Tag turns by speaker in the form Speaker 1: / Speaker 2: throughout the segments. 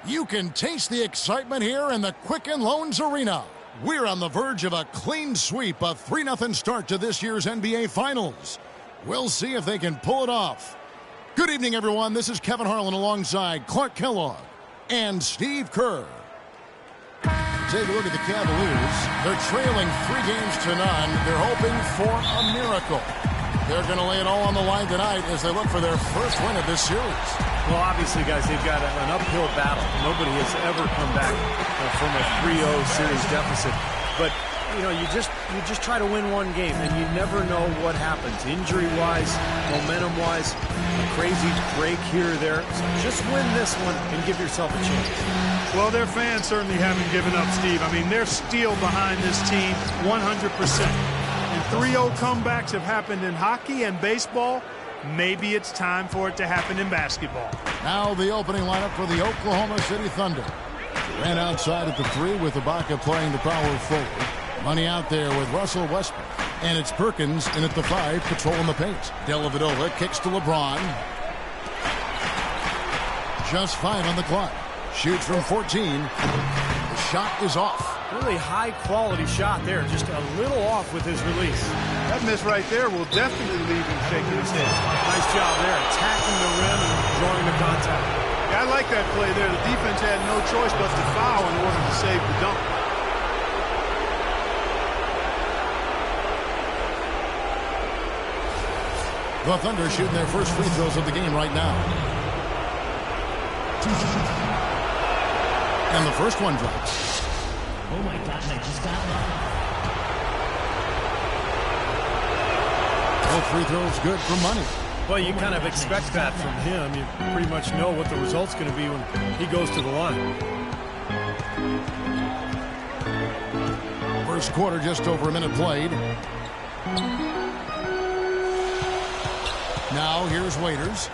Speaker 1: You can taste the excitement here in the Quicken Loans Arena. We're on the verge of a clean sweep, a 3-0 start to this year's NBA Finals. We'll see if they can pull it off. Good evening, everyone. This is Kevin Harlan alongside Clark Kellogg and Steve Kerr. Take a look at the Cavaliers. They're trailing 3 games to none. They're hoping for a miracle. They're going to lay it all on the line tonight as they look for their first win of this series.
Speaker 2: Well, obviously, guys, they've got an uphill battle. Nobody has ever come back from a 3-0 series deficit. But, you know, you just try to win one game, and you never know what happens. Injury-wise, momentum-wise, a crazy break here or there. So just win this one and give yourself a chance.
Speaker 3: Well, their fans certainly haven't given up, Steve. I mean, they're still behind this team 100%. And 3-0 comebacks have happened in hockey and baseball. Maybe it's time for it to happen in basketball.
Speaker 1: Now the opening lineup for the Oklahoma City Thunder. Ran outside at the 3 with Ibaka playing the power forward. Money out there with Russell Westbrook. And it's Perkins in at the 5 patrolling the paint. Dellavedova kicks to LeBron. Just 5 on the clock. Shoots from 14. The shot is off.
Speaker 2: Really high-quality shot there. Just a little off with his release.
Speaker 3: That miss right there will definitely leave him shaking his head.
Speaker 2: Nice job there, attacking the rim and drawing the contact.
Speaker 3: Yeah, I like that play there. The defense had no choice but to foul in order to save the dunk.
Speaker 1: The Thunder shooting their first free throws of the game right now. And the first one drops.
Speaker 4: Oh my gosh, I just got one.
Speaker 1: Both free throws good for money.
Speaker 2: Well, you kind of expect that from him. You pretty much know what the result's going to be when he goes to the line.
Speaker 1: First quarter, just over a minute played. Now here's Waiters.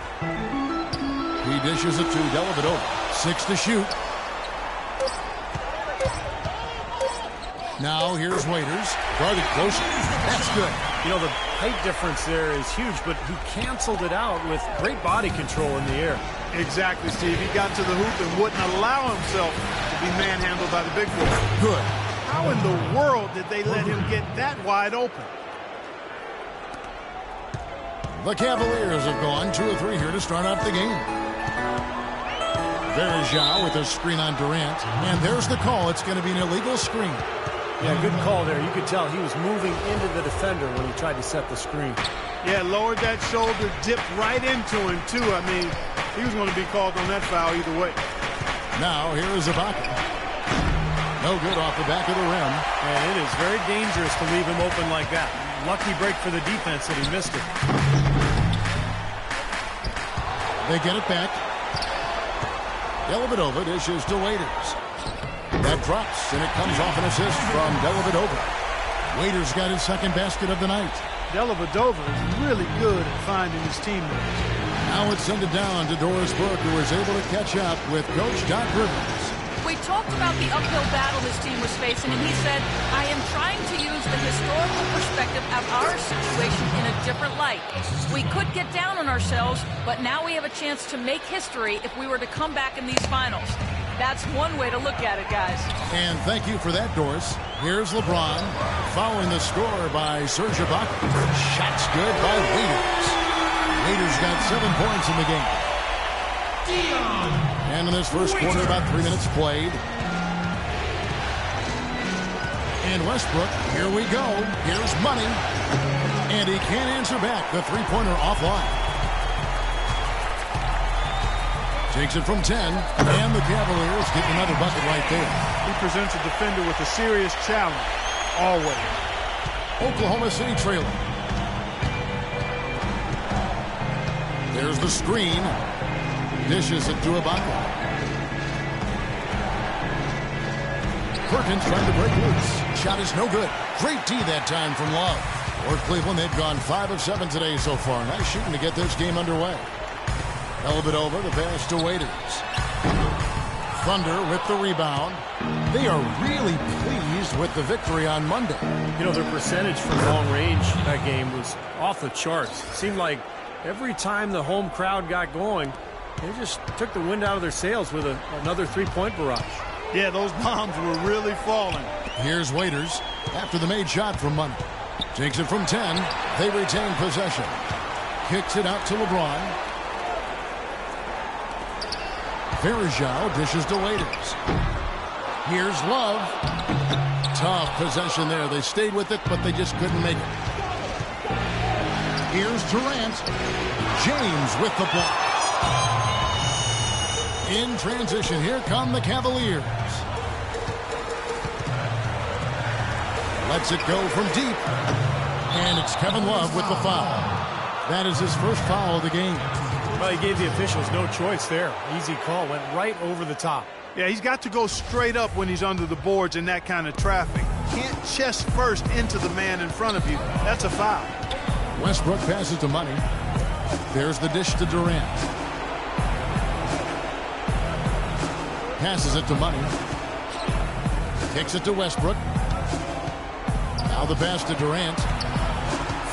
Speaker 1: He dishes it to Dellavedova. 6 to shoot. Now here's Waiters. Guarded closer. That's good.
Speaker 2: You know, the height difference there is huge, but he canceled it out with great body control in the air.
Speaker 3: Exactly, Steve. He got to the hoop and wouldn't allow himself to be manhandled by the big boy.
Speaker 1: Good.
Speaker 3: How in the world did they let him get that wide open?
Speaker 1: The Cavaliers have gone 2 of 3 here to start out the game. Verjao with a screen on Durant. And there's the call. It's going to be an illegal screen.
Speaker 2: Yeah, good call there. You could tell he was moving into the defender when he tried to set the screen.
Speaker 3: Yeah, lowered that shoulder, dipped right into him, too. I mean, he was going to be called on that foul either way.
Speaker 1: Now, here is Ibaka. No good off the back of the rim.
Speaker 2: And it is very dangerous to leave him open like that. Lucky break for the defense that he missed it.
Speaker 1: They get it back. Dellavedova dishes to Waiters. That drops, and it comes off an assist from Dellavedova. Waiters got his second basket of the night.
Speaker 3: Dellavedova is really good at finding his teammates.
Speaker 1: Now it's sent it down to Doris Burke, who was able to catch up with Coach Doc Rivers.
Speaker 5: We talked about the uphill battle his team was facing, and he said, I am trying to use the historical perspective of our situation in a different light. We could get down on ourselves, but now we have a chance to make history if we were to come back in these finals. That's one way to look at it, guys.
Speaker 1: And thank you for that, Doris. Here's LeBron, following the score by Serge Ibaka. Shot's good by Waiters. Waiters got 7 points in the game. And in this first quarter, about 3 minutes played. And Westbrook, here we go. Here's money. And he can't answer back. The three-pointer offline. Takes it from 10. And the Cavaliers get another bucket right there.
Speaker 3: He presents a defender with a serious challenge. Always.
Speaker 1: Oklahoma City trailing. There's the screen. Dishes it to Ibaka. Perkins trying to break loose. Shot is no good. Great D that time from Love. For Cleveland, they've gone 5 of 7 today so far. Nice shooting to get this game underway. Dellavedova, the pass to Waiters. Thunder with the rebound. They are really pleased with the victory on Monday.
Speaker 2: You know, their percentage from long range that game was off the charts. It seemed like every time the home crowd got going, They just took the wind out of their sails with another three-point barrage.
Speaker 3: Yeah, those bombs were really falling.
Speaker 1: Here's Waiters after the made shot from Money. Takes it from 10. They retain possession. Kicks it out to LeBron. Varejao dishes to Waiters. Here's Love. Tough possession there. They stayed with it, but they just couldn't make it. Here's Durant. James with the block. In transition, here come the Cavaliers. Lets it go from deep. And it's Kevin Love with the foul. That is his first foul of the game.
Speaker 2: Well, he gave the officials no choice there. Easy call. Went right over the top.
Speaker 3: Yeah, he's got to go straight up when he's under the boards in that kind of traffic. Can't chest first into the man in front of you. That's a foul.
Speaker 1: Westbrook passes to Money. There's the dish to Durant. Passes it to Money. Kicks it to Westbrook. Now the pass to Durant.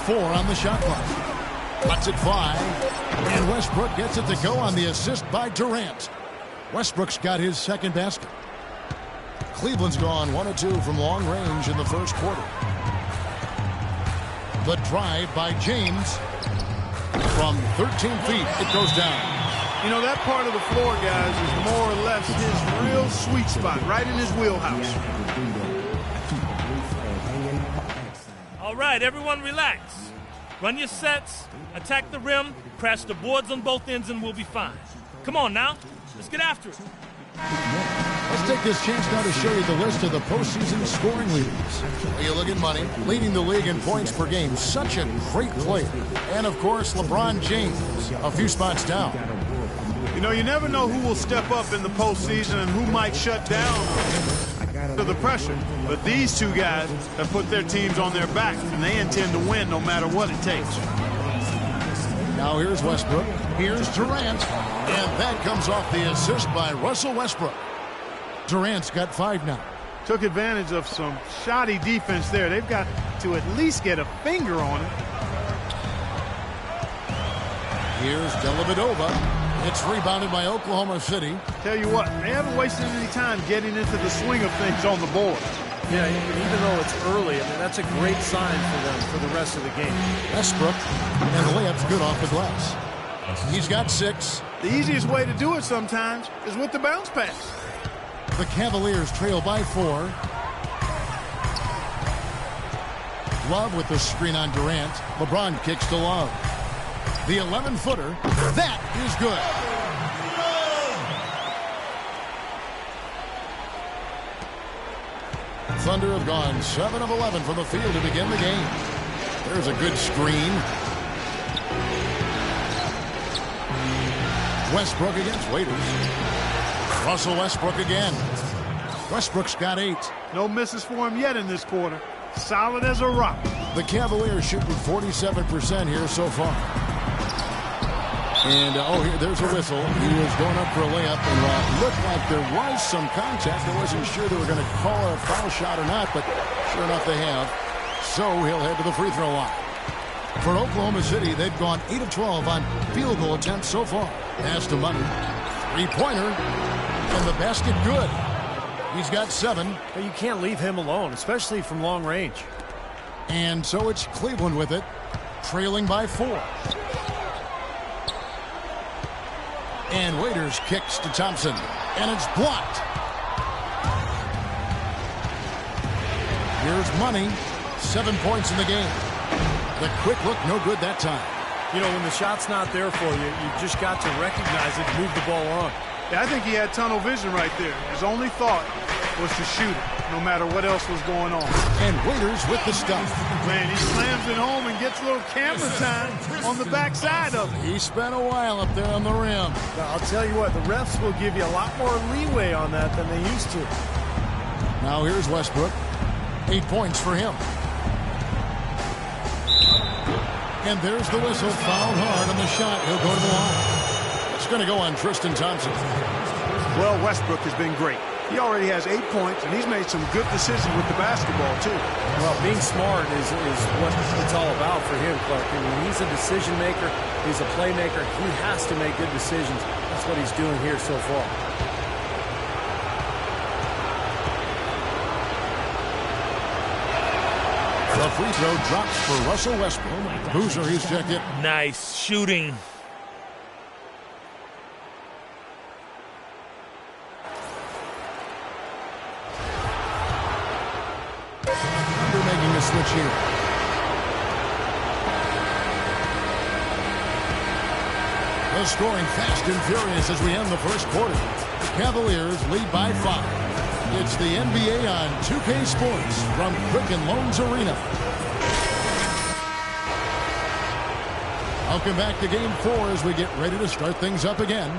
Speaker 1: 4 on the shot clock. Lets it fly. And Westbrook gets it to go on the assist by Durant. Westbrook's got his second basket. Cleveland's gone 1 of 2 from long range in the first quarter. The drive by James. From 13 feet, it goes down.
Speaker 3: You know, that part of the floor, guys, is more or less his real sweet spot, right in his wheelhouse.
Speaker 6: All right, everyone relax. Run your sets, attack the rim, crash the boards on both ends, and we'll be fine. Come on now, let's get after it.
Speaker 1: Let's take this chance now to show you the list of the postseason scoring leaders. Well, you look at Money, leading the league in points per game. Such a great player. And, of course, LeBron James, a few spots down.
Speaker 3: You know, you never know who will step up in the postseason and who might shut down to the pressure. But these two guys have put their teams on their backs, and they intend to win no matter what it takes.
Speaker 1: Now here's Westbrook. Here's Durant. And that comes off the assist by Russell Westbrook. Durant's got 5 now.
Speaker 3: Took advantage of some shoddy defense there. They've got to at least get a finger on it.
Speaker 1: Here's Dellavedova. It's rebounded by Oklahoma City.
Speaker 3: Tell you what, they haven't wasted any time getting into the swing of things on the board.
Speaker 2: Yeah, even though it's early, I mean, that's a great sign for them for the rest of the game.
Speaker 1: Westbrook, and the layup's good off the glass. He's got 6.
Speaker 3: The easiest way to do it sometimes is with the bounce pass.
Speaker 1: The Cavaliers trail by 4. Love with the screen on Durant. LeBron kicks to Love. The 11-footer. That is good. Thunder have gone 7 of 11 from the field to begin the game. There's a good screen. Westbrook against Waiters. Russell Westbrook again. Westbrook's got 8.
Speaker 3: No misses for him yet in this quarter. Solid as a rock.
Speaker 1: The Cavaliers shooting 47% here so far. And, here, there's a whistle. He was going up for a layup, and looked like there was some contact. I wasn't sure they were going to call a foul shot or not, but sure enough they have. So he'll head to the free throw line. For Oklahoma City, they've gone 8 of 12 on field goal attempts so far. Pass to Money. Three-pointer. And the basket good. He's got 7.
Speaker 2: But you can't leave him alone, especially from long range.
Speaker 1: And so it's Cleveland with it, trailing by 4. And Waiters kicks to Thompson. And it's blocked. Here's Money. 7 points in the game. The quick look, no good that time.
Speaker 2: You know, when the shot's not there for you, you've just got to recognize it and move the ball on.
Speaker 3: Yeah, I think he had tunnel vision right there. His only thought was to shoot it, no matter what else was going on.
Speaker 1: And Waiters with the stuff.
Speaker 3: Man, he slams it home and gets a little camera time on the backside of it.
Speaker 1: He spent a while up there on the rim.
Speaker 2: Now, I'll tell you what, the refs will give you a lot more leeway on that than they used to.
Speaker 1: Now here's Westbrook. 8 points for him. And there's the whistle. Fouled hard on the shot. He'll go to the line. It's going to go on Tristan Thompson.
Speaker 3: Well, Westbrook has been great. He already has 8 points, and he's made some good decisions with the basketball, too.
Speaker 2: Well, being smart is what it's all about for him, Clark. I mean, he's a decision maker. He's a playmaker. He has to make good decisions. That's what he's doing here so far.
Speaker 1: The free throw drops for Russell Westbrook. Boozer, he's checked in.
Speaker 6: Nice shooting.
Speaker 1: They're making a switch here. The scoring fast and furious as we end the first quarter. Cavaliers lead by 5. It's the NBA on 2K Sports from Quicken Loans Arena. Welcome back to Game 4 as we get ready to start things up again.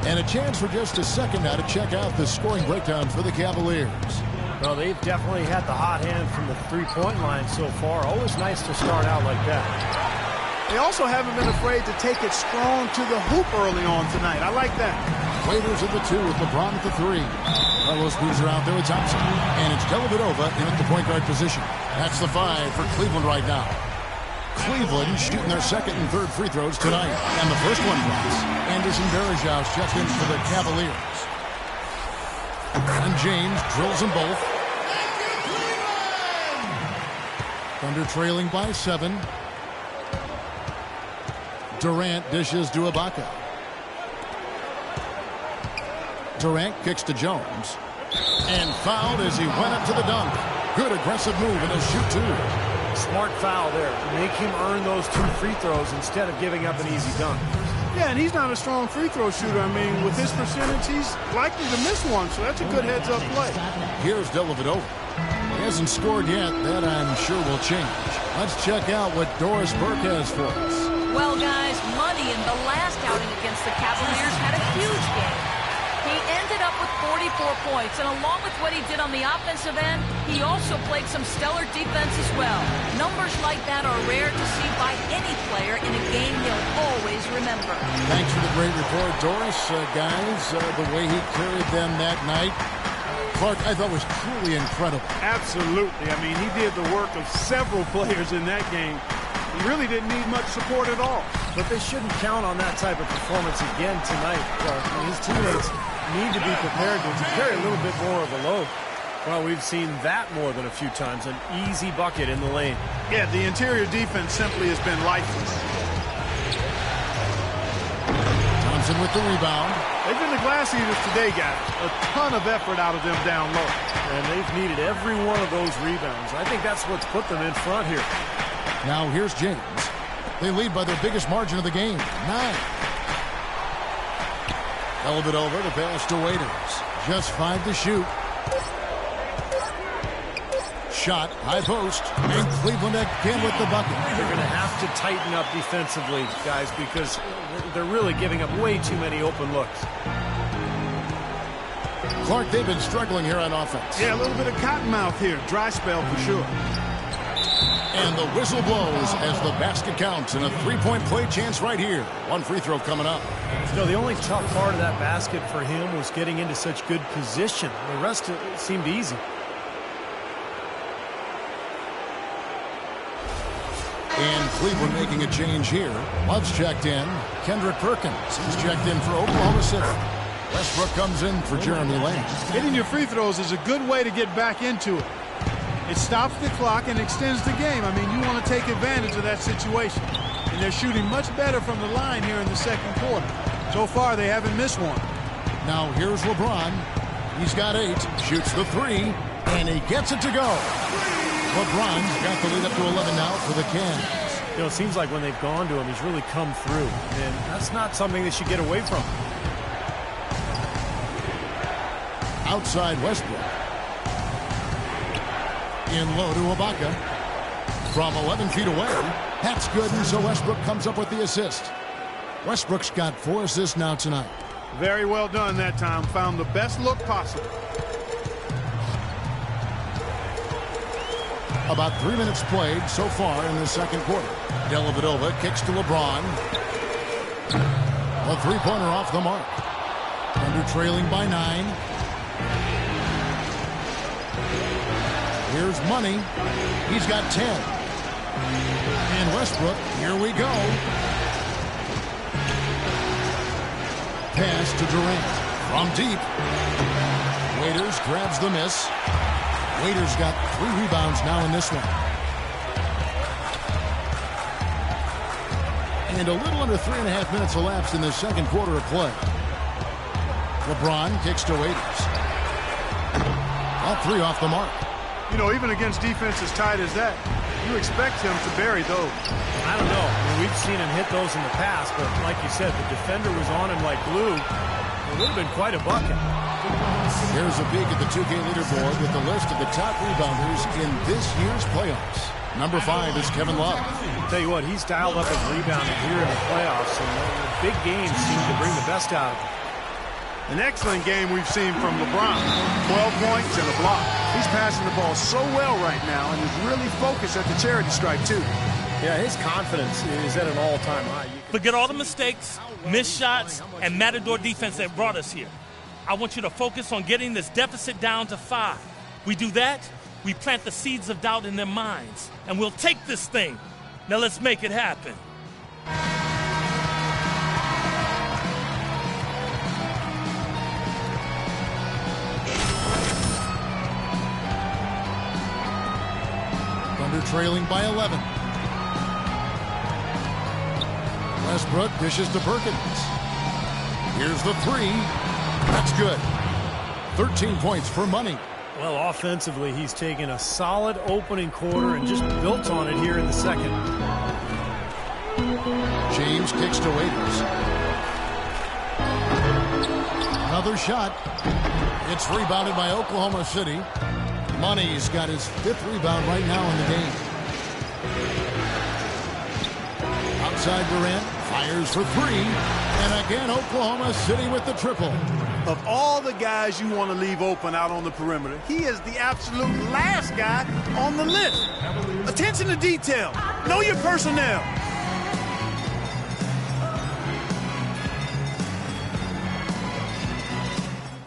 Speaker 1: And a chance for just a second now to check out the scoring breakdown for the Cavaliers.
Speaker 2: Well, they've definitely had the hot hand from the three-point line so far. Always nice to start out like that.
Speaker 3: They also haven't been afraid to take it strong to the hoop early on tonight. I like that.
Speaker 1: Waiters at the 2 with LeBron at the 3. Carlos Boozer out there with Thompson. And it's Dellavedova in at the point guard position. That's the 5 for Cleveland right now. Cleveland shooting their second and third free throws tonight. And the first one drops. Anderson Varejao checks in for the Cavaliers. And James drills them both. Thunder trailing by 7. Durant dishes to Ibaka. Durant kicks to Jones. And fouled as he went up to the dunk. Good aggressive move, and he'll shoot 2.
Speaker 2: Smart foul there. Make him earn those 2 free throws instead of giving up an easy dunk.
Speaker 3: Yeah, and he's not a strong free throw shooter. I mean, with his percentage, he's likely to miss one, so that's a good heads-up play.
Speaker 1: Here's Dellavedova. He hasn't scored yet. That, I'm sure, will change. Let's check out what Doris Burke has for us.
Speaker 5: Well, guys, Money in the last outing against the Cavaliers had a huge game. He ended up with 44 points, and along with what he did on the offensive end, he also played some stellar defense as well. Numbers like that are rare to see by any player in a game he'll always remember.
Speaker 1: Thanks for the great report, Doris. Guys, the way he carried them that night, Clark, I thought was truly incredible.
Speaker 3: Absolutely. I mean, he did the work of several players in that game. He really didn't need much support at all.
Speaker 2: But they shouldn't count on that type of performance again tonight, Clark. I mean, his teammates need to be prepared to carry a little bit more of a load. Well, we've seen that more than a few times, an easy bucket in the lane.
Speaker 3: Yeah, the interior defense simply has been lifeless.
Speaker 1: Thompson with the rebound.
Speaker 3: They've been the glass eaters today, guys. A ton of effort out of them down low.
Speaker 2: And they've needed every one of those rebounds. I think that's what's put them in front here.
Speaker 1: Now here's James. They lead by their biggest margin of the game, 9. Dellavedova to pass to Waiters. Just 5 to shoot. Shot, high post, and Cleveland again with the bucket.
Speaker 2: They're going to have to tighten up defensively, guys, because they're really giving up way too many open looks.
Speaker 1: Clark, they've been struggling here on offense.
Speaker 3: Yeah, a little bit of cottonmouth here. Dry spell for sure.
Speaker 1: And the whistle blows as the basket counts, and a 3-point play chance right here. 1 free throw coming up.
Speaker 2: You know, the only tough part of that basket for him was getting into such good position. The rest seemed easy.
Speaker 1: And Cleveland making a change here. Love's checked in. Kendrick Perkins is checked in for Oklahoma City. Westbrook comes in for Jeremy Lamb.
Speaker 3: Hitting your free throws is a good way to get back into it. It stops the clock and extends the game. I mean, you want to take advantage of that situation. And they're shooting much better from the line here in the second quarter. So far, they haven't missed one.
Speaker 1: Now here's LeBron. He's got 8, shoots the 3, and he gets it to go. LeBron's got the lead up to 11 now for the Cavs.
Speaker 2: You know, it seems like when they've gone to him, he's really come through. And that's not something they should get away from.
Speaker 1: Outside Westbrook. In low to Ibaka. From 11 feet away. That's good, and so Westbrook comes up with the assist. Westbrook's got 4 assists now tonight.
Speaker 3: Very well done that time. Found the best look possible.
Speaker 1: About 3 minutes played so far in the second quarter. Dellavedova kicks to LeBron. A 3-pointer off the mark. Under trailing by 9. Here's Money. He's got 10. And Westbrook, here we go. Pass to Durant. From deep. Waiters grabs the miss. Waiters got 3 rebounds now in this one. And a little under 3.5 minutes elapsed in the second quarter of play. LeBron kicks to Waiters. All 3 off the mark.
Speaker 3: You know, even against defense as tight as that, you expect him to bury those.
Speaker 2: I don't know. I mean, we've seen him hit those in the past, but like you said, the defender was on him like glue. It would have been quite a bucket.
Speaker 1: Here's a peek at the 2K leaderboard with the list of the top rebounders in this year's playoffs. Number 5 is Kevin Love.
Speaker 2: I'll tell you what, he's dialed up his rebounding here in the playoffs, and the big games seem to bring the best out of him.
Speaker 3: An excellent game we've seen from LeBron. 12 points and a block. He's passing the ball so well right now and is really focused at the charity stripe, too.
Speaker 2: Yeah, his confidence is at an all-time high.
Speaker 6: Forget all the mistakes, missed shots, and matador defense that brought us here. I want you to focus on getting this deficit down to 5. We do that, we plant the seeds of doubt in their minds, and we'll take this thing. Now let's make it happen.
Speaker 1: Thunder trailing by 11. Westbrook dishes to Perkins. Here's the 3. That's good. 13 points for Money.
Speaker 2: Well, offensively, he's taken a solid opening quarter and just built on it here in the second.
Speaker 1: James kicks to Waiters. Another shot. It's rebounded by Oklahoma City. Money's got his 5th rebound right now in the game. Outside Durant, fires for 3. And again, Oklahoma City with the triple.
Speaker 3: Of all the guys you want to leave open out on the perimeter, he is the absolute last guy on the list. Attention to detail. Know your personnel.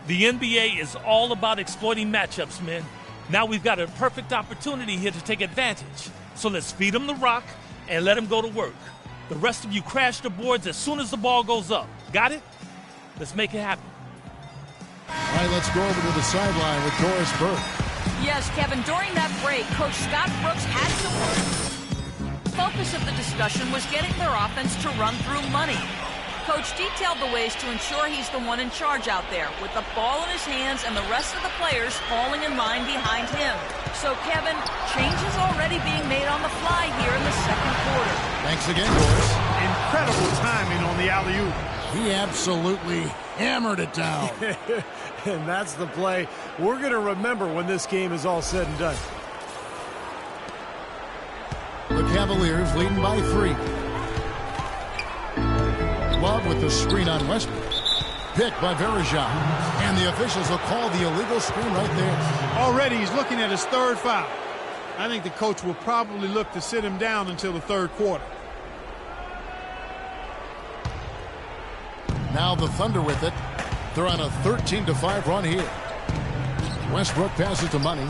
Speaker 6: The NBA is all about exploiting matchups, men. Now we've got a perfect opportunity here to take advantage. So let's feed them the rock and let them go to work. The rest of you crash the boards as soon as the ball goes up. Got it? Let's make it happen.
Speaker 1: All right, let's go over to the sideline with Doris Burke.
Speaker 5: Yes, Kevin, during that break, Coach Scott Brooks had some work. The focus of the discussion was getting their offense to run through Money. Coach detailed the ways to ensure he's the one in charge out there, with the ball in his hands and the rest of the players falling in line behind him. So, Kevin, changes already being made on the fly here in the second quarter.
Speaker 1: Thanks again, Doris.
Speaker 3: Incredible timing on the alley-oop.
Speaker 1: He absolutely hammered it down.
Speaker 2: And that's the play we're going to remember when this game is all said and done.
Speaker 1: The Cavaliers leading by 3. Love with the screen on Westbrook. Picked by Varejao. And the officials will call the illegal screen right there.
Speaker 3: Already he's looking at his 3rd foul. I think the coach will probably look to sit him down until the 3rd quarter.
Speaker 1: Now the Thunder with it. They're on a 13-5 run here. Westbrook passes to Money.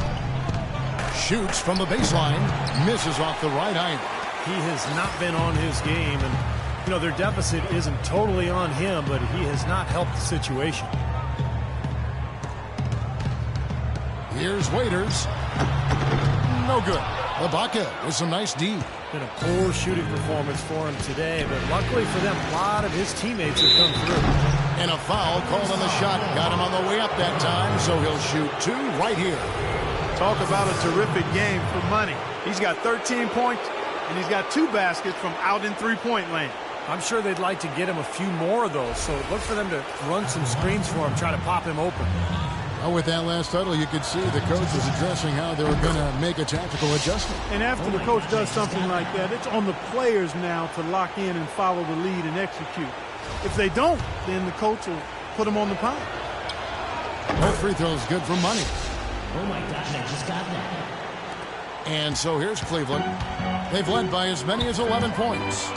Speaker 1: Shoots from the baseline. Misses off the right iron.
Speaker 2: He has not been on his game, and you know, their deficit isn't totally on him, but he has not helped the situation.
Speaker 1: Here's Waiters. No good. Ibaka with some nice D.
Speaker 2: Been a poor shooting performance for him today, but luckily for them, a lot of his teammates have come through.
Speaker 1: And a foul called on the shot. Got him on the way up that time, so he'll shoot 2 right here.
Speaker 3: Talk about a terrific game for Money. He's got 13 points, and he's got 2 baskets from out in three-point lane.
Speaker 2: I'm sure they'd like to get him a few more of those, so look for them to run some screens for him, try to pop him open.
Speaker 1: Well, with that last huddle, you could see the coach was addressing how they were going to make a tactical adjustment.
Speaker 3: And after the coach does something like that, it's on the players now to lock in and follow the lead and execute. If they don't, then the coach will put them on the pound.
Speaker 1: Both free throws good for Money.
Speaker 4: Oh my God, I just got that.
Speaker 1: And so here's Cleveland. They've led by as many as 11 points.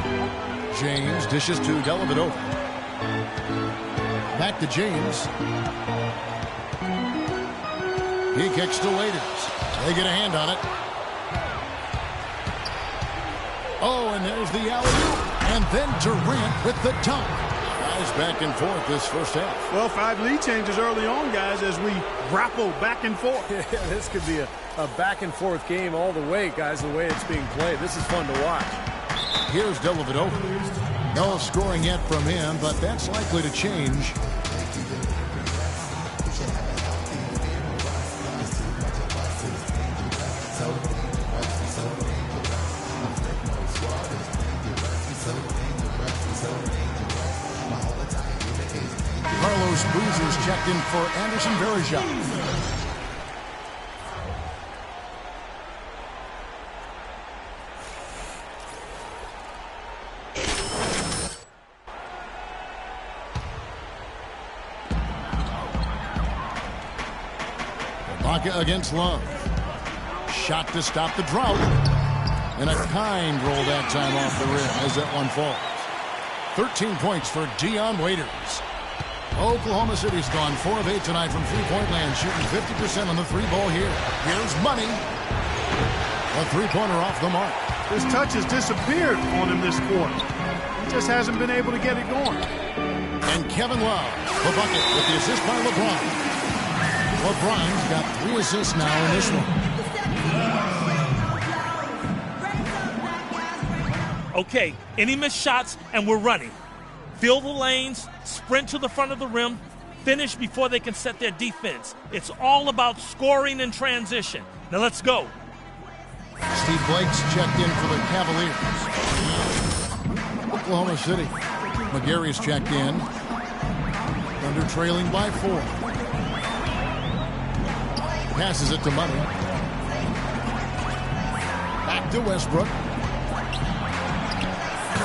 Speaker 1: James dishes to Dellavedova. Back to James. He kicks to Waiters. They get a hand on it. Oh, and there's the alley-oop. And then Durant with the dunk. Guys back and forth this first half.
Speaker 3: Well, 5 lead changes early on, guys, as we grapple back and forth.
Speaker 2: Yeah, this could be a back and forth game all the way, guys, the way it's being played. This is fun to watch.
Speaker 1: Here's Dellavedova. No scoring yet from him, but that's likely to change. Carlos Boozer's checked in for Anderson Varejao. Ibaka against Love. Shot to stop the drought. And a kind roll that time off the rim as that one falls. 13 points for Dion Waiters. Oklahoma City's gone 4 of 8 tonight from three-point land, shooting 50% on the three ball here. Here's Money. A three-pointer off the mark.
Speaker 3: His touch has disappeared on him this quarter. He just hasn't been able to get it going.
Speaker 1: And Kevin Love, the bucket with the assist by LeBron. LeBron's got 3 assists now in this one.
Speaker 6: Okay, any missed shots, and we're running. Fill the lanes, sprint to the front of the rim, finish before they can set their defense. It's all about scoring in transition. Now let's go.
Speaker 1: Steve Blake's checked in for the Cavaliers. Oklahoma City. McGary's checked in. Thunder trailing by 4. Passes it to Money. Back to Westbrook.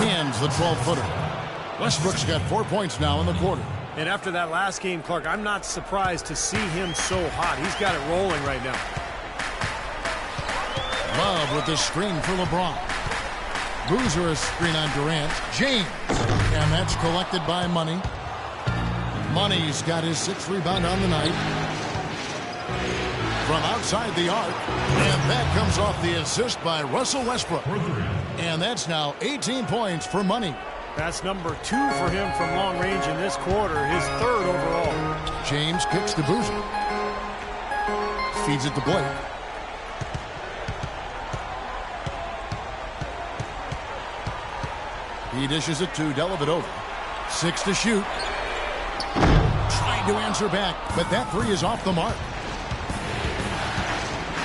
Speaker 1: Hands the 12-footer. Westbrook's got 4 points now in the quarter.
Speaker 2: And after that last game, Clark, I'm not surprised to see him so hot. He's got it rolling right now.
Speaker 1: Love with the screen for LeBron. Boozer a screen on Durant. James. And that's collected by Money. Money's got his 6th rebound on the night. From outside the arc. And that comes off the assist by Russell Westbrook. And that's now 18 points for Money.
Speaker 2: That's number 2 for him from long range in this quarter, his 3rd overall.
Speaker 1: James kicks to Boozer. Feeds it to Blake. He dishes it to Dellavedova. 6 to shoot. Trying to answer back, but that 3 is off the mark.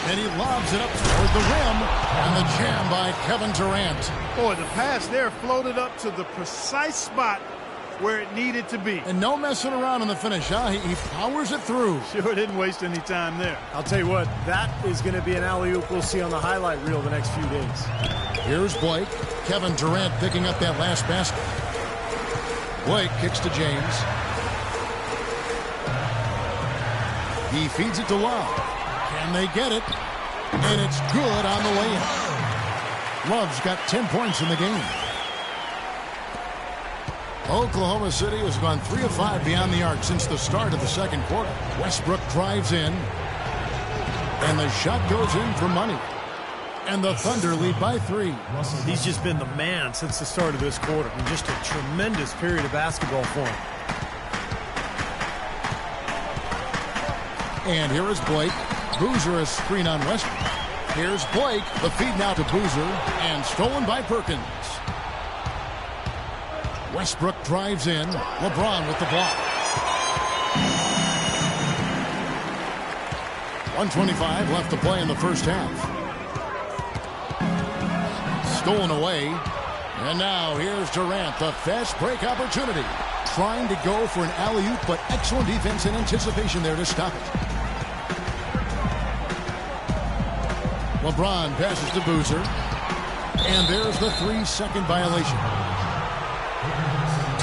Speaker 1: And he lobs it up toward the rim. And the jam by Kevin Durant.
Speaker 3: Boy, the pass there floated up to the precise spot where it needed to be.
Speaker 1: And no messing around in the finish, huh? He powers it through.
Speaker 3: Sure didn't waste any time there.
Speaker 2: I'll tell you what, that is going to be an alley-oop we'll see on the highlight reel the next few days.
Speaker 1: Here's Blake. Kevin Durant picking up that last basket. Blake kicks to James. He feeds it to Love. Can they get it? And it's good on the layup. Love's got 10 points in the game. Oklahoma City has gone 3 of 5 beyond the arc since the start of the second quarter. Westbrook drives in. And the shot goes in for Money. And the Thunder lead by 3.
Speaker 2: He's just been the man since the start of this quarter. And just a tremendous period of basketball for him.
Speaker 1: And here is Blake. Boozer a screen on Westbrook. Here's Blake. The feed now to Boozer. And stolen by Perkins. Westbrook drives in. LeBron with the block. 1:25 left to play in the first half. Stolen away. And now here's Durant. The fast break opportunity. Trying to go for an alley-oop, but excellent defense and anticipation there to stop it. LeBron passes to Boozer. And there's the 3-second violation.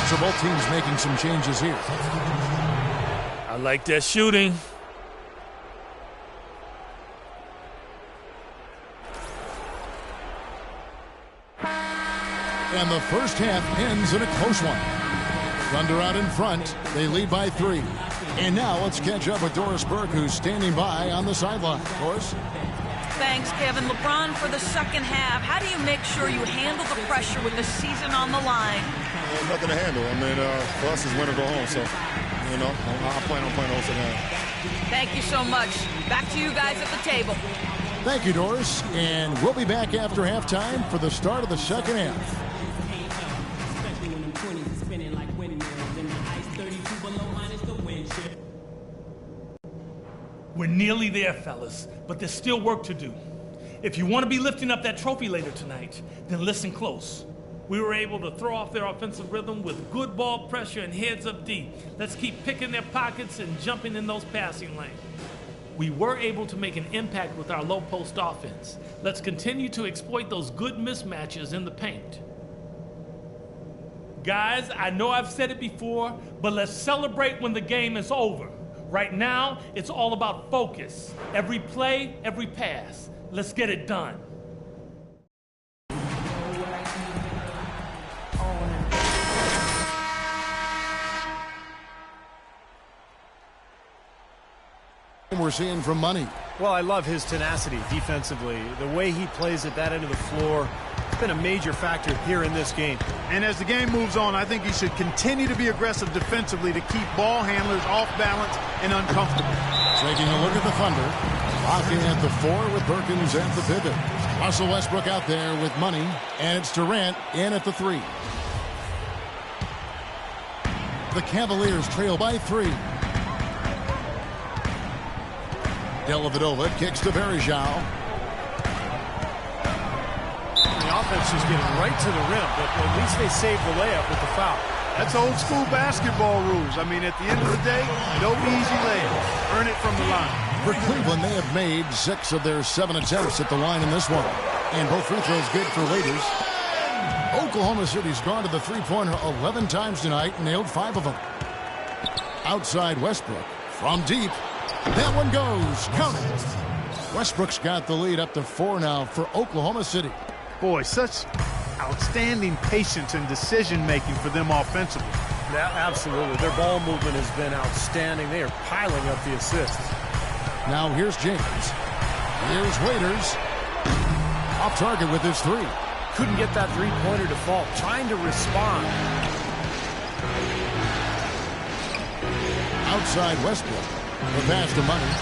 Speaker 1: So both teams making some changes here.
Speaker 6: I like that shooting.
Speaker 1: And the first half ends in a close one. Thunder out in front. They lead by 3. And now let's catch up with Doris Burke, who's standing by on the sideline. Doris?
Speaker 5: Thanks, Kevin. LeBron, for the second half, how do you make sure you handle the pressure with the season on the line?
Speaker 7: Nothing to handle. I mean, for us, it's win or go home. So, you know, I plan on playing the whole second half.
Speaker 5: Thank you so much. Back to you guys at the table.
Speaker 1: Thank you, Doris. And we'll be back after halftime for the start of the second half.
Speaker 6: We're nearly there, fellas, but there's still work to do. If you want to be lifting up that trophy later tonight, then listen close. We were able to throw off their offensive rhythm with good ball pressure and heads up deep. Let's keep picking their pockets and jumping in those passing lanes. We were able to make an impact with our low post offense. Let's continue to exploit those good mismatches in the paint. Guys, I know I've said it before, but let's celebrate when the game is over. Right now, it's all about focus. Every play, every pass. Let's get it done.
Speaker 1: We're seeing from Money.
Speaker 2: Well, I love his tenacity defensively. The way he plays at that end of the floor, it's been a major factor here in this game.
Speaker 3: And as the game moves on, I think he should continue to be aggressive defensively to keep ball handlers off balance and uncomfortable.
Speaker 1: Taking a look at the Thunder. Locking at the 4 with Perkins at the pivot. Russell Westbrook out there with Money. And it's Durant in at the 3. The Cavaliers trail by 3. Dellavedova kicks to Varejao.
Speaker 2: The offense is getting right to the rim, but at least they saved the layup with the foul.
Speaker 3: That's old school basketball rules. I mean, at the end of the day, no easy layup. Earn it from the line.
Speaker 1: For Cleveland, they have made 6 of their 7 attempts at the line in this one. And both free throws good for Raiders. Oklahoma City's gone to the three-pointer 11 times tonight and nailed 5 of them. Outside Westbrook from deep. That one goes. Count it. Westbrook's got the lead up to 4 now for Oklahoma City.
Speaker 3: Boy, such outstanding patience and decision-making for them offensively.
Speaker 2: Yeah, absolutely. Their ball movement has been outstanding. They are piling up the assists.
Speaker 1: Now here's James. Here's Waiters. Off target with his 3.
Speaker 2: Couldn't get that three-pointer to fall. Trying to respond.
Speaker 1: Outside Westbrook. The pass to Money.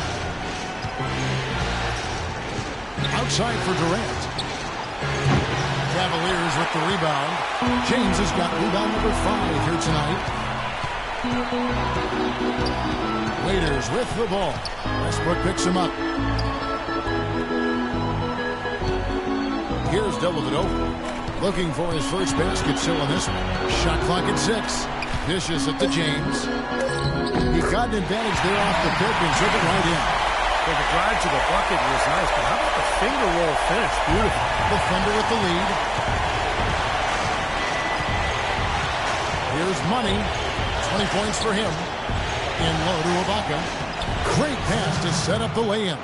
Speaker 1: Outside for Durant. Cavaliers with the rebound. James has got rebound number 5 here tonight. Waiters with the ball. Westbrook picks him up. Here's Dellavedova. Looking for his first basket still in this one. Shot clock at 6. Vicious at the James. He got an advantage there off the pick and took it right in.
Speaker 2: Well, the drive to the bucket was nice, but how about the finger roll finish? Beautiful.
Speaker 1: The Thunder with the lead. Here's Money. 20 points for him. In low to Ibaka. Great pass to set up the lay-in.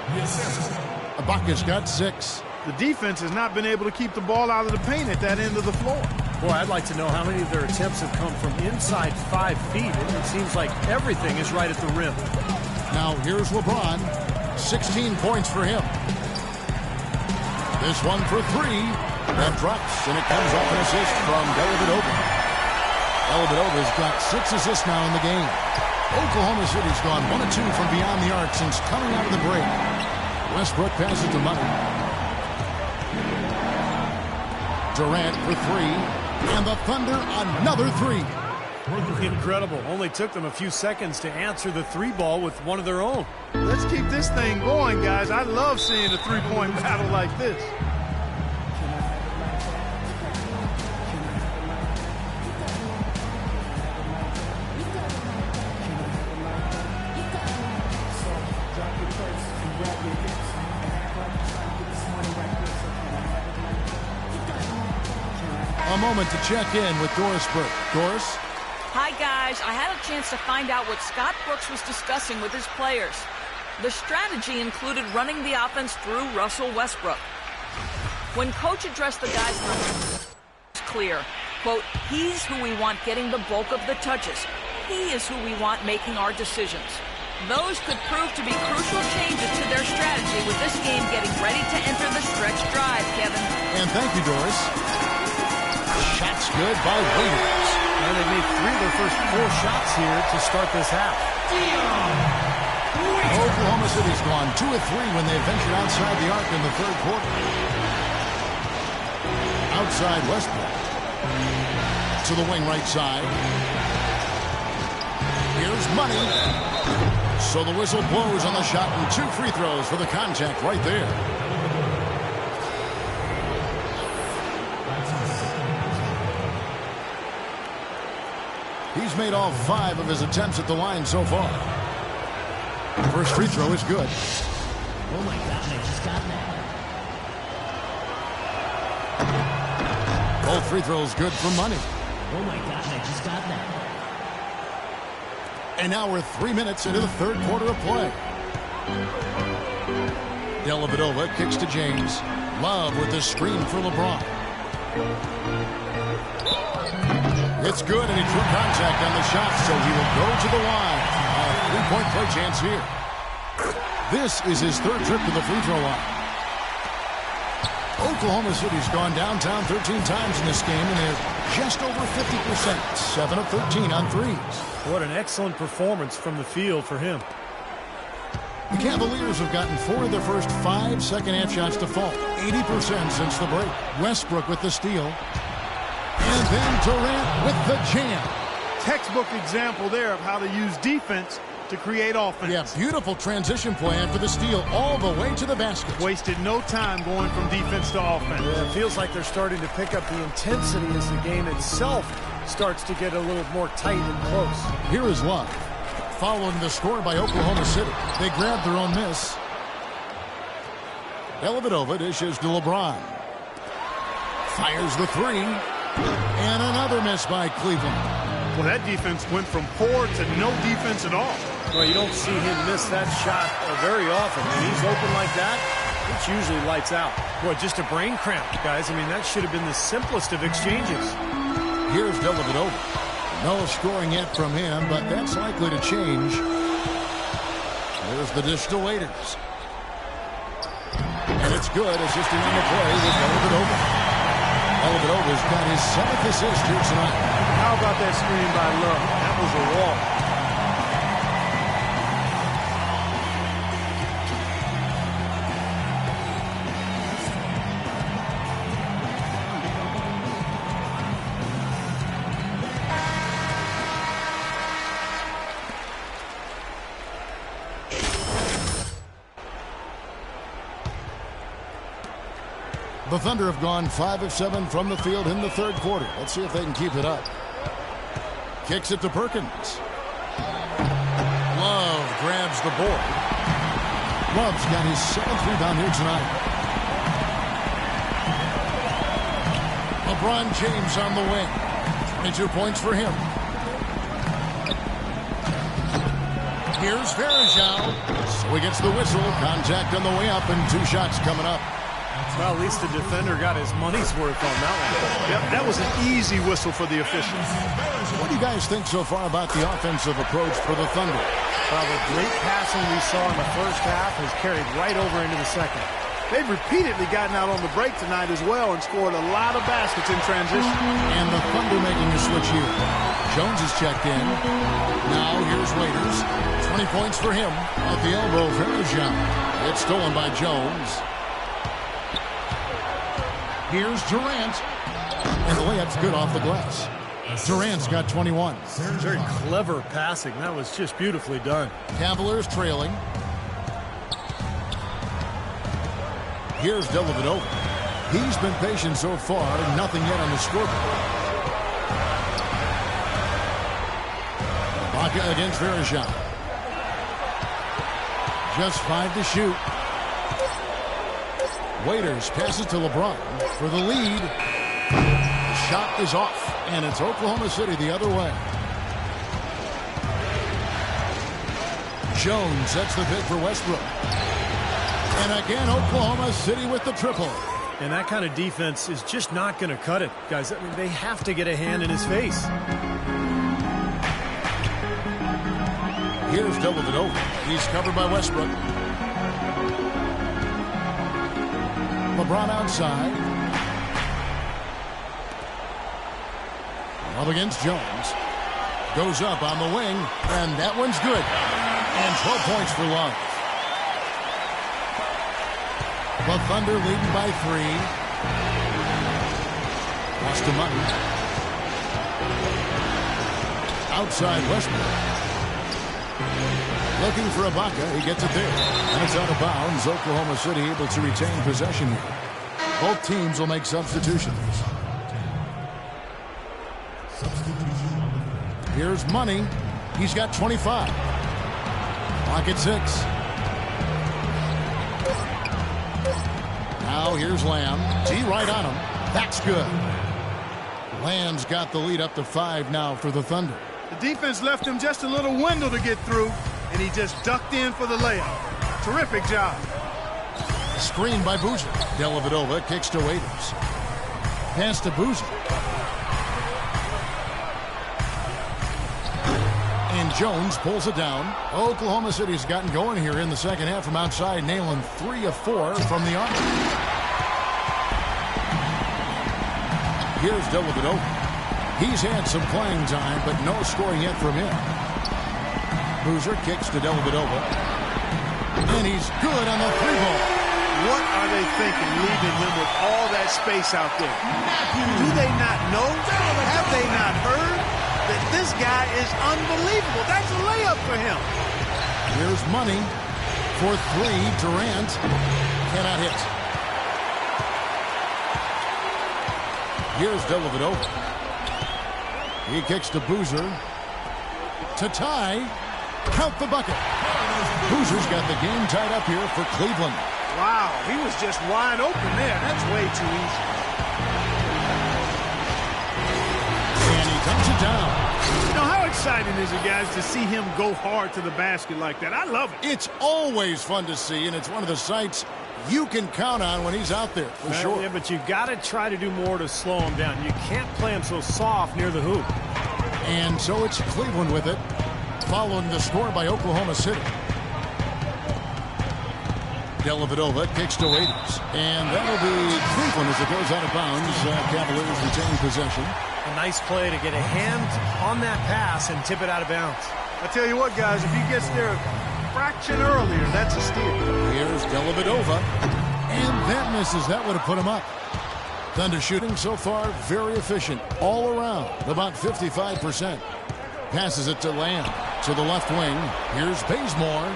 Speaker 1: Ibaka's got 6.
Speaker 3: The defense has not been able to keep the ball out of the paint at that end of the floor.
Speaker 2: Boy, I'd like to know how many of their attempts have come from inside 5 feet. It seems like everything is right at the rim.
Speaker 1: Now here's LeBron. 16 points for him. This one for 3. That drops, and it comes off an assist from Dellavedova. Dellavedova's got 6 assists now in the game. Oklahoma City's gone 1 of 2 from beyond the arc since coming out of the break. Westbrook passes to Money. Durant for 3. And the Thunder another 3.
Speaker 2: Incredible. Only took them a few seconds to answer the 3-ball with one of their own.
Speaker 3: Let's keep this thing going, guys. I love seeing a 3-point battle like this.
Speaker 1: A moment to check in with Doris Burke. Doris?
Speaker 5: Hi, guys. I had a chance to find out what Scott Brooks was discussing with his players. The strategy included running the offense through Russell Westbrook. When Coach addressed the guys, it was clear. Quote, he's who we want getting the bulk of the touches. He is who we want making our decisions. Those could prove to be crucial changes to their strategy with this game getting ready to enter the stretch drive, Kevin.
Speaker 1: And thank you, Doris. Shots good by Waiters.
Speaker 2: And they made 3 of their first 4 shots here to start this half.
Speaker 1: Oklahoma City's gone 2 of 3 when they ventured outside the arc in the third quarter. Outside Westbrook. To the wing right side. Here's Money. So the whistle blows on the shot and 2 free throws for the contact right there. He's made all 5 of his attempts at the line so far. First free throw is good.
Speaker 4: Oh my gosh, I just got that.
Speaker 1: Both free throws good for Money.
Speaker 4: Oh my gosh, I just got that.
Speaker 1: And now we're 3 minutes into the third quarter of play. Dellavedova kicks to James. Love with the screen for LeBron. It's good, and he drew contact on the shot, so he will go to the line. A 3-point play chance here. This is his 3rd trip to the free throw line. Oklahoma City's gone downtown 13 times in this game, and they're just over 50%, 7 of 13 on threes.
Speaker 2: What an excellent performance from the field for him.
Speaker 1: The Cavaliers have gotten 4 of their first 5 second-half shots to fall, 80% since the break. Westbrook with the steal. And then Durant with the jam.
Speaker 3: Textbook example there of how to use defense to create offense.
Speaker 1: Yeah, beautiful transition play after the steal all the way to the basket.
Speaker 3: Wasted no time going from defense to offense.
Speaker 2: Yeah, it feels like they're starting to pick up the intensity as the game itself starts to get a little more tight and close.
Speaker 1: Here is Love. Following the score by Oklahoma City. They grabbed their own miss. Dellavedova dishes to LeBron. Fires the 3. And another miss by Cleveland.
Speaker 3: Well, that defense went from poor to no defense at all.
Speaker 2: Well, you don't see him miss that shot very often. When he's open like that, it's usually lights out. Boy, just a brain cramp, guys. I mean, that should have been the simplest of exchanges.
Speaker 1: Here's Dellavedova. No scoring yet from him, but that's likely to change. There's the dish to Waiters. And it's good, assisting on the play with Dellavedova. Dellavedova's got his 7th assist here tonight.
Speaker 3: How about that screen by Love? That was a walk.
Speaker 1: The Thunder have gone 5 of 7 from the field in the third quarter. Let's see if they can keep it up. Kicks it to Perkins. Love grabs the board. Love's got his 7th rebound here tonight. LeBron James on the wing. 22 points for him. Here's Varejao. So he gets the whistle. Contact on the way up, and 2 shots coming up.
Speaker 2: Well, at least the defender got his money's worth on that one.
Speaker 3: Yep, that was an easy whistle for the officials.
Speaker 1: What do you guys think so far about the offensive approach for the Thunder?
Speaker 2: Well, the great passing we saw in the first half has carried right over into the second.
Speaker 3: They've repeatedly gotten out on the break tonight as well and scored a lot of baskets in transition.
Speaker 1: And the Thunder making a switch here. Jones is checked in. Now here's Waiters. 20 points for him at the elbow. Varejao. It's stolen by Jones. Here's Durant. And the layup's good off the glass. Durant's got 21.
Speaker 2: Very clever passing. That was just beautifully done.
Speaker 1: Cavaliers trailing. Here's Dellavedova. He's been patient so far. Nothing yet on the scoreboard. Ibaka against Varejao. Just 5 to shoot. Waiters passes to LeBron for the lead. The shot is off, and it's Oklahoma City the other way. Jones sets the pick for Westbrook. And again, Oklahoma City with the triple.
Speaker 2: And that kind of defense is just not going to cut it, guys. I mean, they have to get a hand in his face.
Speaker 1: Here's Dellavedova. He's covered by Westbrook. LeBron outside. Up against Jones. Goes up on the wing, and that one's good. And 12 points for Love. The Thunder leading by 3. Lost to Mutton. Outside Westbrook. Looking for Ibaka. He gets it there. And it's out of bounds. Oklahoma City able to retain possession here. Both teams will make substitutions. Here's Money. He's got 25. Clock at 6. Now here's Lamb. T right on him. That's good. Lamb's got the lead up to 5 now for the Thunder.
Speaker 3: The defense left him just a little window to get through, and he just ducked in for the layup. Terrific job.
Speaker 1: Screen by Boozer. Dellavedova kicks to Waiters. Pass to Boozer. And Jones pulls it down. Oklahoma City's gotten going here in the second half from outside, nailing 3 of 4 from the arc. Here's Dellavedova. He's had some playing time, but no scoring yet from him. Boozer kicks to Dellavedova. And he's good on the 3-ball.
Speaker 3: What are they thinking, leaving him with all that space out there? Do they not know? Have they not heard that this guy is unbelievable? That's a layup for him.
Speaker 1: Here's Money for 3. Durant cannot hit. Here's Dellavedova. He kicks to Boozer. To tie. Count the bucket. Boozer's got the game tied up here for Cleveland.
Speaker 3: Wow, he was just wide open there. That's way too easy.
Speaker 1: And he dumps it down.
Speaker 3: Now, how exciting is it, guys, to see him go hard to the basket like that? I love it.
Speaker 1: It's always fun to see, and it's one of the sights you can count on when he's out there, for sure.
Speaker 2: Yeah, but you've got to try to do more to slow him down. You can't play him so soft near the hoop.
Speaker 1: And so it's Cleveland with it, following the score by Oklahoma City. Dellavedova kicks to Waiters. And that'll be Cleveland as it goes out of bounds. Cavaliers retain possession.
Speaker 2: A nice play to get a hand on that pass and tip it out of bounds.
Speaker 3: I tell you what, guys, if he gets there a fraction earlier, that's a steal.
Speaker 1: Here's Dellavedova. And that misses. That would have put him up. Thunder shooting so far very efficient all around, about 55%. Passes it to Lamb to the left wing. Here's Bazemore.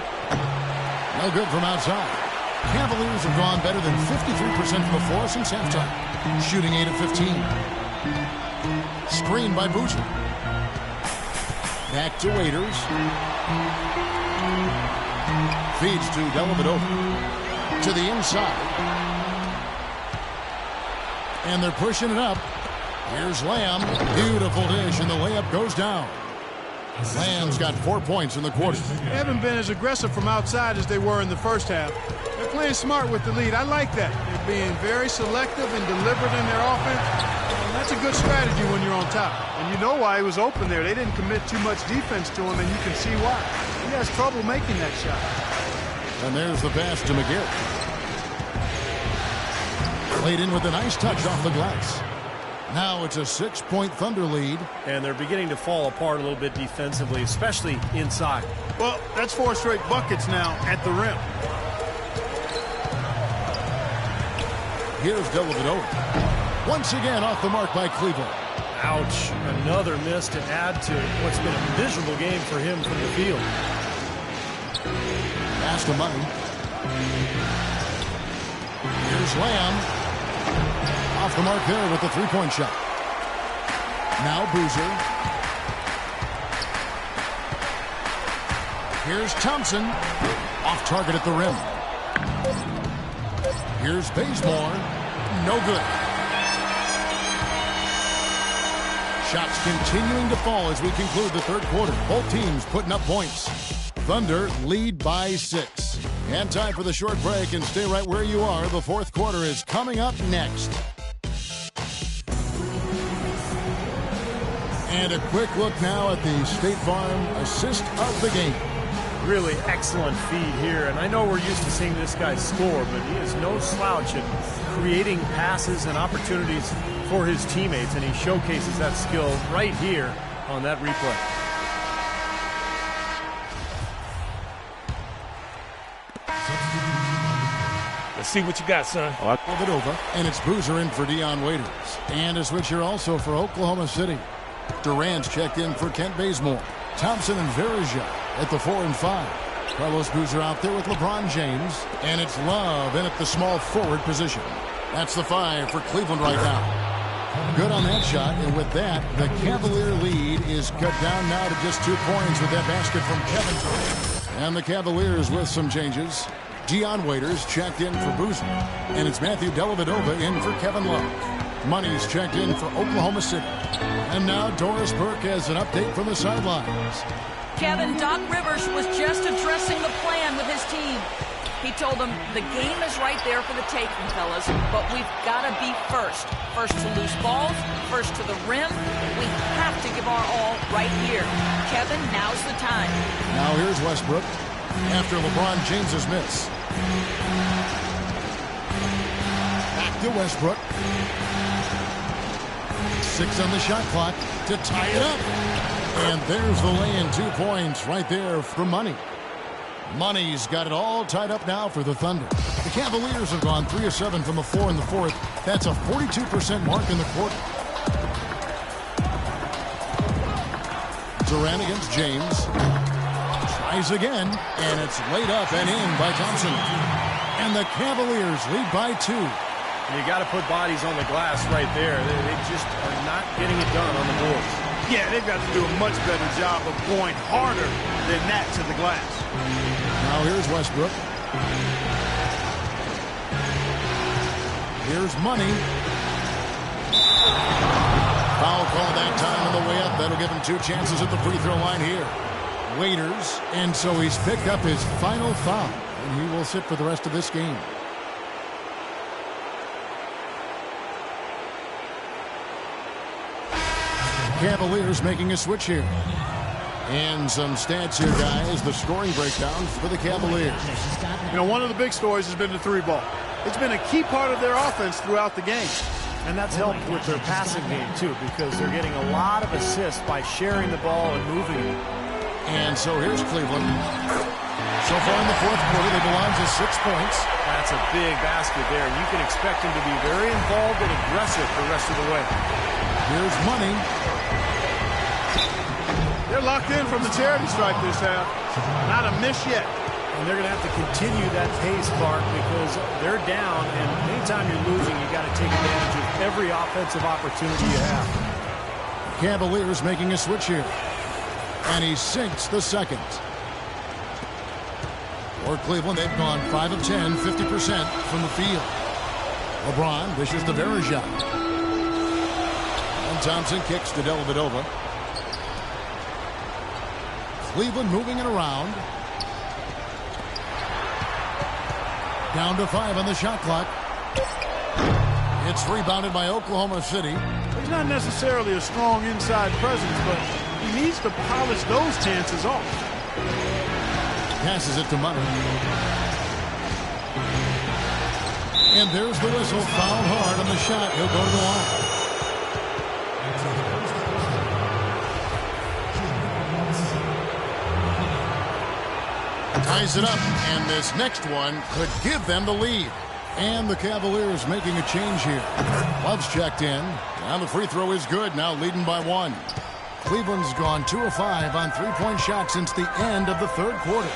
Speaker 1: No good from outside. Cavaliers have gone better than 53% from the floor since halftime. Shooting 8 of 15. Screen by Boozer. Back to Waiters. Feeds to Dellavedova. To the inside. And they're pushing it up. Here's Lamb. Beautiful dish, and the layup goes down. Lamb's got 4 points in the quarter.
Speaker 3: They haven't been as aggressive from outside as they were in the first half. They're playing smart with the lead. I like that. They're being very selective and deliberate in their offense. And that's a good strategy when you're on top. And you know why he was open there. They didn't commit too much defense to him, and you can see why. He has trouble making that shot.
Speaker 1: And there's the pass to McGee. Played in with a nice touch off the glass. Now it's a 6-point Thunder lead.
Speaker 2: And they're beginning to fall apart a little bit defensively, especially inside.
Speaker 3: Well, that's 4 straight buckets now at the rim.
Speaker 1: Here's Dellavedova. Once again off the mark by Cleveland.
Speaker 2: Ouch. Another miss to add to what's been a miserable game for him from the field.
Speaker 1: Pass to Money. Here's Lamb. Off the mark there with the 3-point shot. Now Boozer. Here's Thompson. Off target at the rim. Here's Bazemore. No good. Shots continuing to fall as we conclude the third quarter. Both teams putting up points. Thunder lead by 6. And time for the short break, and stay right where you are. The fourth quarter is coming up next. And a quick look now at the State Farm assist of the game.
Speaker 2: Really excellent feed here, and I know we're used to seeing this guy score, but he is no slouch at creating passes and opportunities for his teammates, and he showcases that skill right here on that replay.
Speaker 6: Let's see what you got, son.
Speaker 1: Move it over, and it's Boozer in for Dion Waiters. And a switch here also for Oklahoma City. Durant's checked in for Kent Bazemore. Thompson and Verija at the 4 and 5. Carlos Boozer out there with LeBron James. And it's Love in at the small forward position. That's the 5 for Cleveland right now. Good on that shot, and with that, the Cavalier lead is cut down now to just 2 points with that basket from Kevin Durant. And the Cavaliers with some changes. Dion Waiters checked in for Boozer. And it's Matthew Dellavedova in for Kevin Love. Money's checked in for Oklahoma City. And now Doris Burke has an update from the sidelines.
Speaker 5: Kevin, Doc Rivers was just addressing the plan with his team. He told them the game is right there for the taking, fellas, but we've got to be first. First to loose balls, first to the rim. We have to give our all right here. Kevin, now's the time.
Speaker 1: Now here's Westbrook after LeBron James's miss. Back to Westbrook. 6 on the shot clock to tie it up. And there's the lay-in, 2 points right there for Money. Money's got it all tied up now for the Thunder. The Cavaliers have gone 3 of 7 from the floor in the fourth. That's a 42% mark in the quarter. Durant against James. Tries again, and it's laid up and in by Thompson. And the Cavaliers lead by 2.
Speaker 2: You got to put bodies on the glass right there. They just are not getting it done on the boards.
Speaker 3: Yeah, they've got to do a much better job of going harder than that to the glass.
Speaker 1: Now here's Westbrook. Here's Money. Foul call that time on the way up. That'll give him 2 chances at the free throw line here. Waiters, and so he's picked up his final foul, and he will sit for the rest of this game. Cavaliers making a switch here. And some stats here, guys. The scoring breakdown for the Cavaliers.
Speaker 3: You know, one of the big stories has been the 3-ball. It's been a key part of their offense throughout the game.
Speaker 2: And that's helped with their passing game, too, because they're getting a lot of assists by sharing the ball and moving it.
Speaker 1: And so here's Cleveland. So far in the fourth quarter, they belong to 6 points.
Speaker 2: That's a big basket there. You can expect them to be very involved and aggressive the rest of the way.
Speaker 1: Here's Money.
Speaker 3: They're locked in from the charity stripe this half. Not a miss yet.
Speaker 2: And they're going to have to continue that pace, Clark, because they're down, and anytime you're losing, you got to take advantage of every offensive opportunity you have.
Speaker 1: Cavaliers making a switch here. And he sinks the second. For Cleveland, they've gone 5 of 10, 50% from the field. LeBron dishes to Verija. And Thompson kicks to Dellavedova. Cleveland moving it around. Down to 5 on the shot clock. It's rebounded by Oklahoma City.
Speaker 3: He's not necessarily a strong inside presence, but he needs to polish those chances off.
Speaker 1: Passes it to Money. And there's the whistle. Fouled hard on the shot. He'll go to the line. Ties it up, and this next one could give them the lead. And the Cavaliers making a change here. Love's checked in. Now the free throw is good, now leading by 1. Cleveland's gone 2 of 5 on 3-point shots since the end of the third quarter.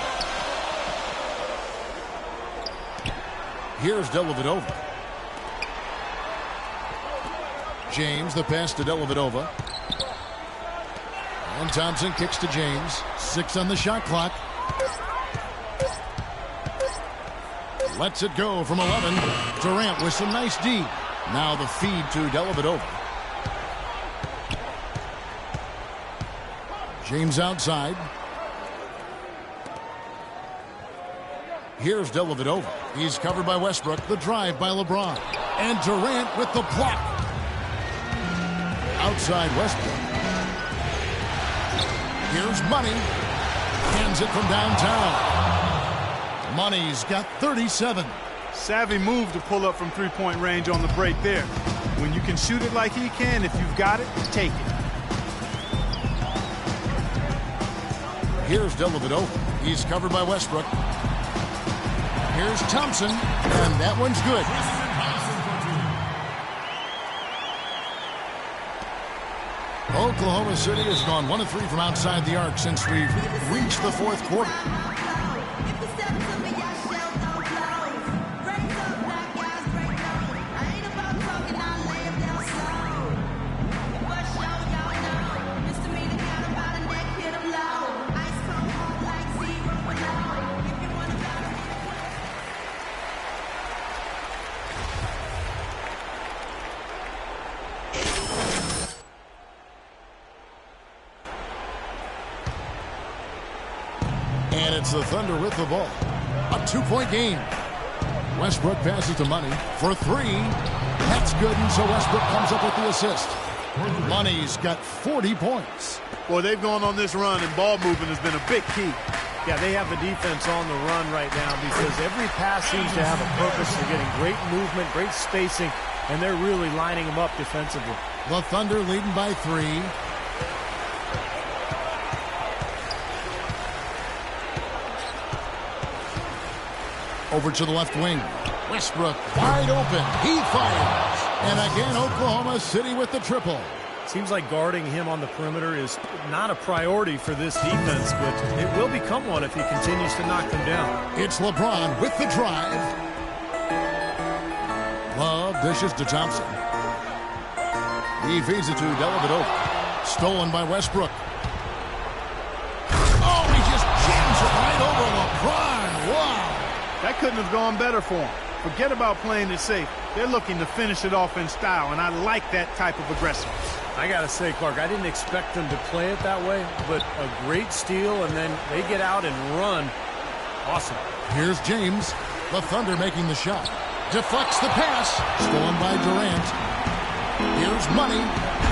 Speaker 1: Here's Dellavedova. James, the pass to Dellavedova. And Thompson kicks to James. 6 on the shot clock. Lets it go from 11. Durant with some nice D. Now the feed to Dellavedova. James outside. Here's Dellavedova. He's covered by Westbrook. The drive by LeBron. And Durant with the block. Outside Westbrook. Here's Money. Hands it from downtown. Money's got 37.
Speaker 3: Savvy move to pull up from three-point range on the break there. When you can shoot it like he can, if you've got it, take it.
Speaker 1: Here's Dellavedova. He's covered by Westbrook. Here's Thompson, and that one's good. Oklahoma City has gone 1 of 3 from outside the arc since we've reached the fourth quarter. And it's the Thunder with the ball. A 2-point game. Westbrook passes to Money for 3. That's good, and so Westbrook comes up with the assist. Money's got 40 points.
Speaker 3: Boy, they've gone on this run, and ball movement has been a big key.
Speaker 2: Yeah, they have the defense on the run right now because every pass seems to have a purpose. They're getting great movement, great spacing, and they're really lining them up defensively.
Speaker 1: The Thunder leading by 3. Over to the left wing. Westbrook wide open. He fires. And again, Oklahoma City with the triple.
Speaker 2: Seems like guarding him on the perimeter is not a priority for this defense, but it will become one if he continues to knock them down.
Speaker 1: It's LeBron with the drive. Love dishes to Thompson. He feeds it to Dellavedova. Stolen by Westbrook. Oh, he just jams it right over LeBron. Wow.
Speaker 3: That couldn't have gone better for him. Forget about playing it safe. They're looking to finish it off in style, and I like that type of aggressiveness.
Speaker 2: I got to say, Clark, I didn't expect them to play it that way, but a great steal, and then they get out and run. Awesome.
Speaker 1: Here's James. The Thunder making the shot. Deflects the pass. Stolen by Durant. Here's Money.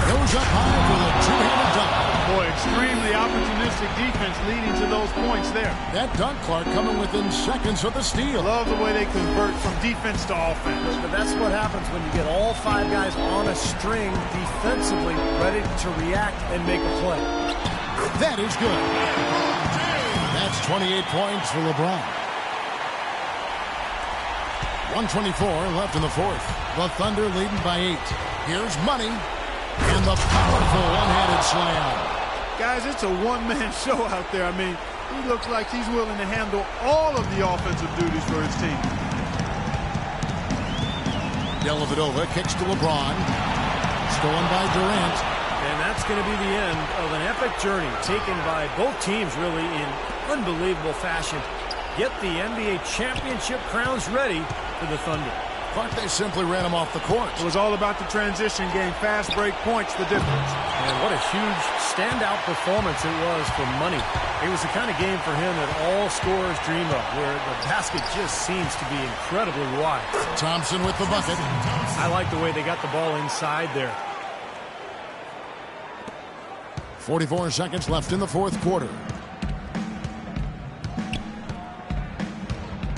Speaker 1: Goes up high with a two-handed dunk.
Speaker 3: Boy, extremely opportunistic defense leading to those points there.
Speaker 1: That dunk, Clark, coming within seconds of the steal.
Speaker 3: Love the way they convert from defense to offense.
Speaker 2: But that's what happens when you get all 5 guys on a string defensively, ready to react and make a play.
Speaker 1: That is good. That's 28 points for LeBron. 1:24 left in the fourth. The Thunder leading by 8. Here's Money. And the powerful one-handed slam.
Speaker 3: Guys, it's a one-man show out there. I mean, he looks like he's willing to handle all of the offensive duties for his team.
Speaker 1: Dellavedova kicks to LeBron. Stolen by Durant.
Speaker 2: And that's going to be the end of an epic journey taken by both teams really in unbelievable fashion. Get the NBA championship crowns ready for the Thunder.
Speaker 1: Clark, they simply ran him off the court.
Speaker 3: It was all about the transition game. Fast break points, the difference.
Speaker 2: And what a huge standout performance it was for Money. It was the kind of game for him that all scorers dream of, where the basket just seems to be incredibly wide.
Speaker 1: Thompson with the bucket.
Speaker 2: I like the way they got the ball inside there.
Speaker 1: 44 seconds left in the fourth quarter.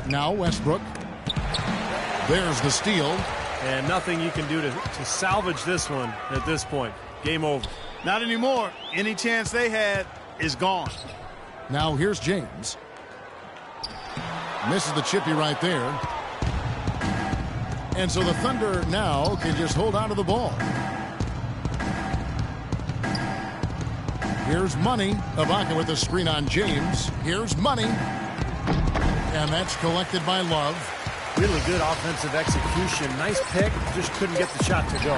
Speaker 1: Now Westbrook. There's the steal.
Speaker 2: And nothing you can do to salvage this one at this point. Game over.
Speaker 3: Not anymore. Any chance they had is gone.
Speaker 1: Now here's James. Misses the chippy right there. And so the Thunder now can just hold on to the ball. Here's Money. Ibaka with the screen on James. Here's Money. And that's collected by Love.
Speaker 2: Really good offensive execution. Nice pick. Just couldn't get the shot to go.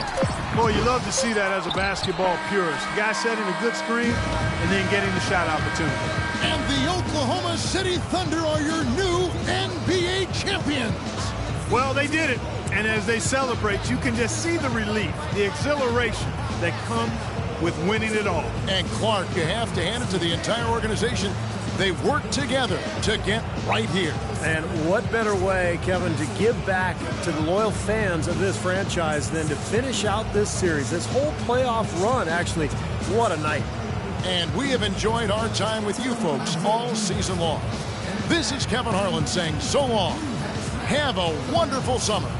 Speaker 3: Boy, you love to see that as a basketball purist. Guy setting a good screen and then getting the shot opportunity.
Speaker 1: And the Oklahoma City Thunder are your new NBA champions.
Speaker 3: Well, they did it. And as they celebrate, you can just see the relief, the exhilaration that comes with winning it all.
Speaker 1: And Clark, you have to hand it to the entire organization. They work together to get right here.
Speaker 2: And what better way, Kevin, to give back to the loyal fans of this franchise than to finish out this series, this whole playoff run, actually. What a night.
Speaker 1: And we have enjoyed our time with you folks all season long. This is Kevin Harlan saying so long. Have a wonderful summer.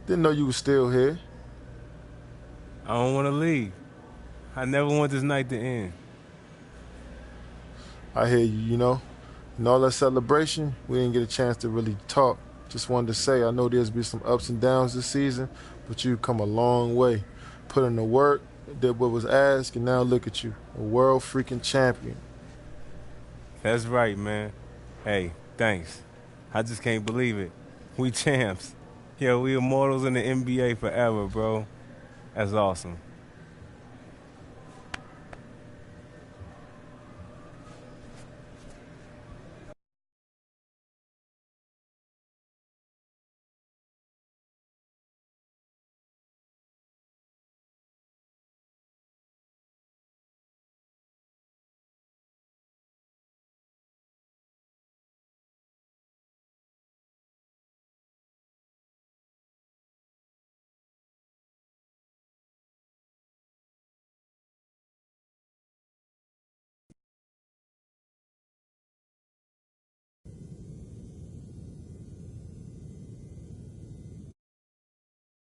Speaker 8: Didn't know you were still here.
Speaker 9: I don't want to leave. I never want this night to end.
Speaker 8: I hear you, you know. In all that celebration, we didn't get a chance to really talk. Just wanted to say, I know there's been some ups and downs this season, but you've come a long way. Put in the work, did what was asked, and now look at you, a world freaking champion.
Speaker 9: That's right, man. Hey, thanks. I just can't believe it. We champs. Yo, we immortals in the NBA forever, bro. That's awesome.